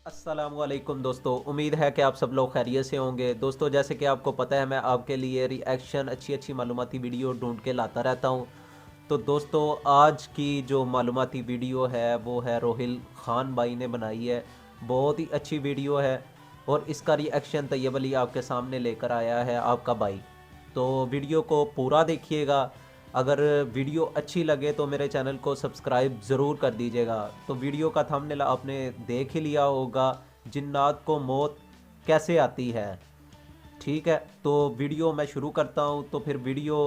अस्सलाम वालेकुम दोस्तों, उम्मीद है कि आप सब लोग खैरियत से होंगे। दोस्तों, जैसे कि आपको पता है मैं आपके लिए रिएक्शन अच्छी अच्छी मालूमाती वीडियो ढूंढ के लाता रहता हूं। तो दोस्तों, आज की जो मालूमाती वीडियो है वो है रोहिल ख़ान भाई ने बनाई है। बहुत ही अच्छी वीडियो है और इसका रिएक्शन तैयब अली आपके सामने लेकर आया है आपका भाई। तो वीडियो को पूरा देखिएगा। अगर वीडियो अच्छी लगे तो मेरे चैनल को सब्सक्राइब ज़रूर कर दीजिएगा। तो वीडियो का थंबनेल आपने देख ही लिया होगा, जिन्नात को मौत कैसे आती है। ठीक है, तो वीडियो मैं शुरू करता हूँ। तो फिर वीडियो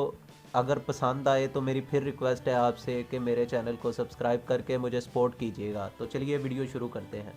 अगर पसंद आए तो मेरी फिर रिक्वेस्ट है आपसे कि मेरे चैनल को सब्सक्राइब करके मुझे सपोर्ट कीजिएगा। तो चलिए वीडियो शुरू करते हैं।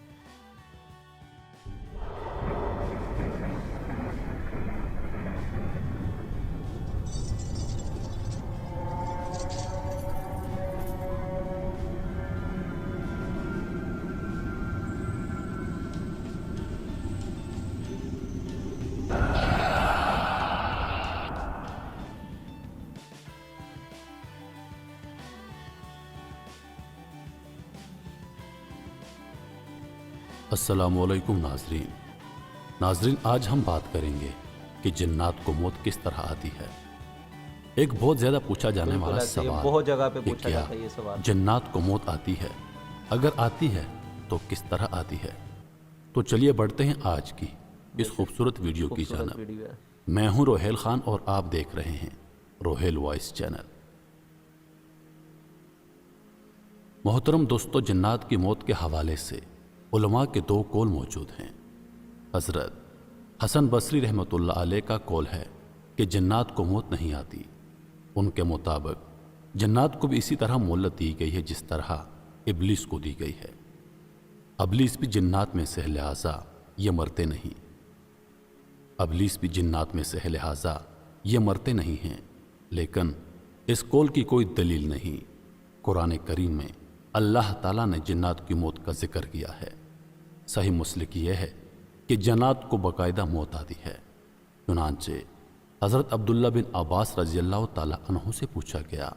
अस्सलामुअलैकुम नाजरीन। आज हम बात करेंगे कि जिन्नात को मौत किस तरह आती है। एक बहुत ज़्यादा पूछा जाने बिल्कुल वाला ऐसे ही सवाल बहुत जगह पे कि पूछा क्या जाता है ये सवाल। जिन्नात को मौत आती है, अगर आती है तो किस तरह आती है। तो चलिए बढ़ते हैं आज की इस बेशक खूबसूरत वीडियो की खूबसूरत जानब। वीडियो है। मैं हूं रोहेल खान और आप देख रहे हैं रोहेल वॉइस चैनल। मोहतरम दोस्तों, जिन्नात की मौत के हवाले से उलमा के दो कौल मौजूद हैं। हज़रत हसन बसरी रहमतुल्लाह अलैह का कौल है कि जिन्नात को मौत नहीं आती। उनके मुताबिक जिन्नात को भी इसी तरह मोहलत दी गई है जिस तरह इबलीस को दी गई है। अबलीस भी जिन्नात में से है, लिहाजा ये मरते नहीं। अबलीस भी जिन्नात में से है, लिहाजा ये मरते नहीं हैं। लेकिन इस कौल की कोई दलील नहीं। कुरान करीम में अल्लाह ताला ने जिन्नात की मौत का जिक्र किया है। सही मुस्लिक यह है कि जन्नात को बाकायदा मौत आती है। चुनांचे हज़रत अब्दुल्ला बिन अब्बास रज़ी अल्लाह ताला अन्हु से पूछा गया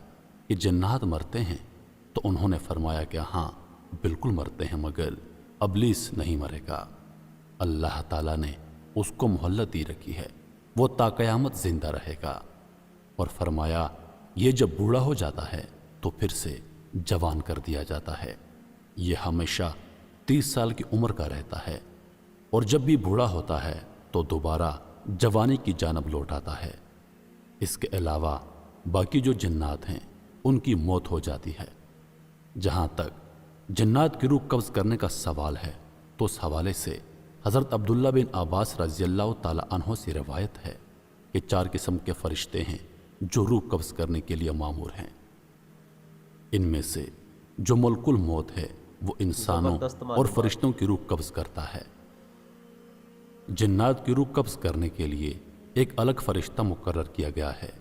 कि जन्नात मरते हैं, तो उन्होंने फरमाया कि हाँ बिल्कुल मरते हैं, मगर अबलीस नहीं मरेगा। अल्लाह ताला ने उसको मोहल्लत दी रखी है, वो ताक़यामत जिंदा रहेगा। और फरमाया ये जब बूढ़ा हो जाता है तो फिर से जवान कर दिया जाता है। ये हमेशा 30 साल की उम्र का रहता है और जब भी बूढ़ा होता है तो दोबारा जवानी की जानब लौट आता है। इसके अलावा बाकी जो जिन्नात हैं उनकी मौत हो जाती है। जहाँ तक जिन्नात की रूह कब्ज़ करने का सवाल है तो उस हवाले से हज़रत अब्दुल्ला बिन अब्बास रज़ी अल्लाह ताला अन्हु से रवायत है कि 4 किस्म के फ़रिश्ते हैं जो रूह कब्ज़ करने के लिए मामूर हैं। इनमें से जो मलकुल मौत है वो इंसानों ज़बरदस्त और मालूमात। फरिश्तों की रूह कब्ज़ करता है। जिन्नात की रूह कब्ज़ करने के लिए एक अलग फरिश्ता मुकर्रर किया गया है।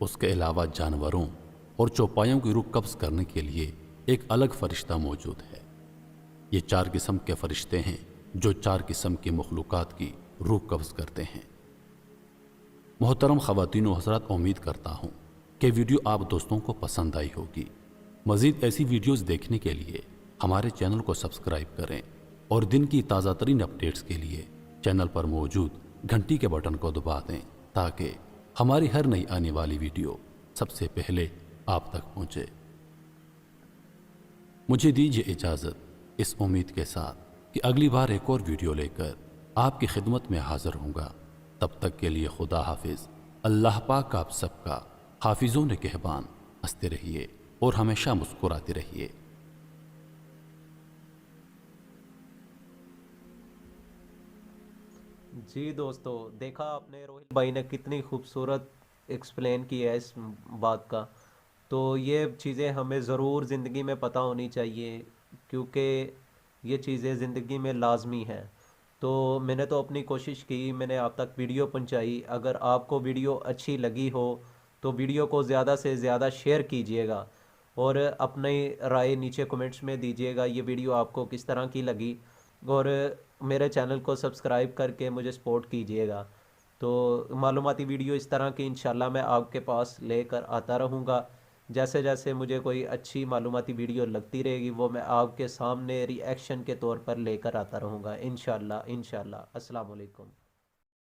उसके अलावा जानवरों और चौपायों की रूह कब्ज़ करने के लिए एक अलग फरिश्ता मौजूद है। ये 4 किस्म के फरिश्ते हैं जो 4 किस्म की मखलूक़ात की रूह कब्ज़ करते हैं। मोहतरम ख़वातीन व हज़रात, उम्मीद करता हूँ कि वीडियो आप दोस्तों को पसंद आई होगी। मज़ीद ऐसी वीडियोज़ देखने के लिए हमारे चैनल को सब्सक्राइब करें और दिन की ताज़ा तरीन अपडेट्स के लिए चैनल पर मौजूद घंटी के बटन को दबा दें ताकि हमारी हर नई आने वाली वीडियो सबसे पहले आप तक पहुँचे। मुझे दीजिए इजाज़त इस उम्मीद के साथ कि अगली बार एक और वीडियो लेकर आपकी खिदमत में हाज़िर होऊंगा। तब तक के लिए खुदा हाफिज़। अल्लाह पाक आप सबका हाफिज़ों ने कहबान। हंसते रहिए और हमेशा मुस्कुराते रहिए। जी दोस्तों, देखा आपने रोहित भाई ने कितनी खूबसूरत एक्सप्लेन किया है इस बात का। तो ये चीज़ें हमें ज़रूर ज़िंदगी में पता होनी चाहिए, क्योंकि ये चीज़ें ज़िंदगी में लाजमी हैं। तो मैंने तो अपनी कोशिश की, मैंने आप तक वीडियो पहुंचाई। अगर आपको वीडियो अच्छी लगी हो तो वीडियो को ज़्यादा से ज़्यादा शेयर कीजिएगा और अपनी राय नीचे कमेंट्स में दीजिएगा ये वीडियो आपको किस तरह की लगी। और मेरे चैनल को सब्सक्राइब करके मुझे सपोर्ट कीजिएगा। तो मालूमाती वीडियो इस तरह की इंशाल्लाह मैं आपके पास लेकर आता रहूँगा। جیسے جیسے مجھے کوئی اچھی معلوماتی ویڈیو لگتی رہے گی وہ میں آپ کے سامنے ری ایکشن کے طور پر لے کر آتا رہوں گا، انشاءاللہ انشاءاللہ۔ السلام علیکم۔